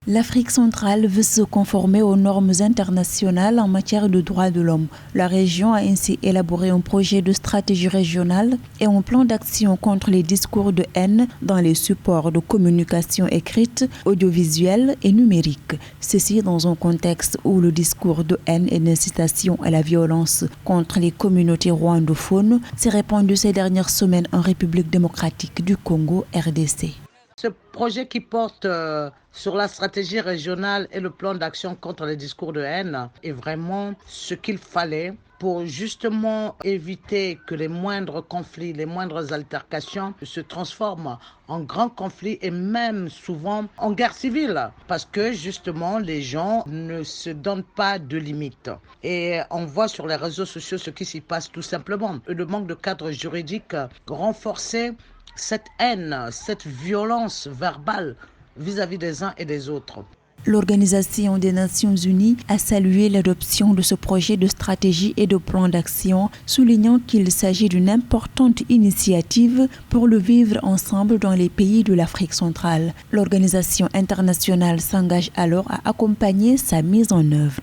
L'Afrique centrale veut se conformer aux normes internationales en matière de droits de l'homme. La région a ainsi élaboré un projet de stratégie régionale et un plan d'action contre les discours de haine dans les supports de communication écrite, audiovisuelle et numérique. Ceci dans un contexte où le discours de haine et d'incitation à la violence contre les communautés rwandophones s'est répandu ces dernières semaines en République démocratique du Congo, RDC. Ce projet qui porte sur la stratégie régionale et le plan d'action contre les discours de haine est vraiment ce qu'il fallait pour justement éviter que les moindres conflits, les moindres altercations se transforment en grands conflits et même souvent en guerre civile parce que justement les gens ne se donnent pas de limites. Et on voit sur les réseaux sociaux ce qui s'y passe tout simplement. Le manque de cadre juridique renforcé cette haine, cette violence verbale vis-à-vis des uns et des autres. L'Organisation des Nations Unies a salué l'adoption de ce projet de stratégie et de plan d'action, soulignant qu'il s'agit d'une importante initiative pour le vivre ensemble dans les pays de l'Afrique centrale. L'organisation internationale s'engage alors à accompagner sa mise en œuvre.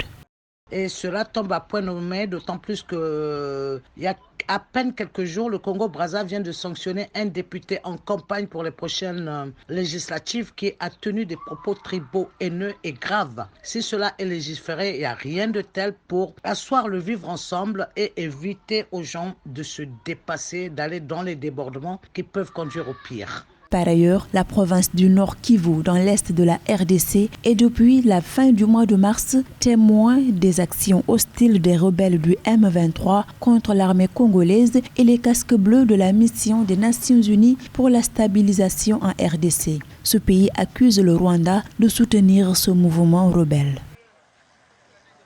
Et cela tombe à point nommé, d'autant plus qu'il y a à peine quelques jours, le Congo-Brazza vient de sanctionner un député en campagne pour les prochaines législatives qui a tenu des propos tribaux, haineux et graves. Si cela est légiféré, il n'y a rien de tel pour asseoir le vivre ensemble et éviter aux gens de se dépasser, d'aller dans les débordements qui peuvent conduire au pire. Par ailleurs, la province du Nord Kivu, dans l'est de la RDC, est depuis la fin du mois de mars témoin des actions hostiles des rebelles du M23 contre l'armée congolaise et les casques bleus de la mission des Nations Unies pour la stabilisation en RDC. Ce pays accuse le Rwanda de soutenir ce mouvement rebelle.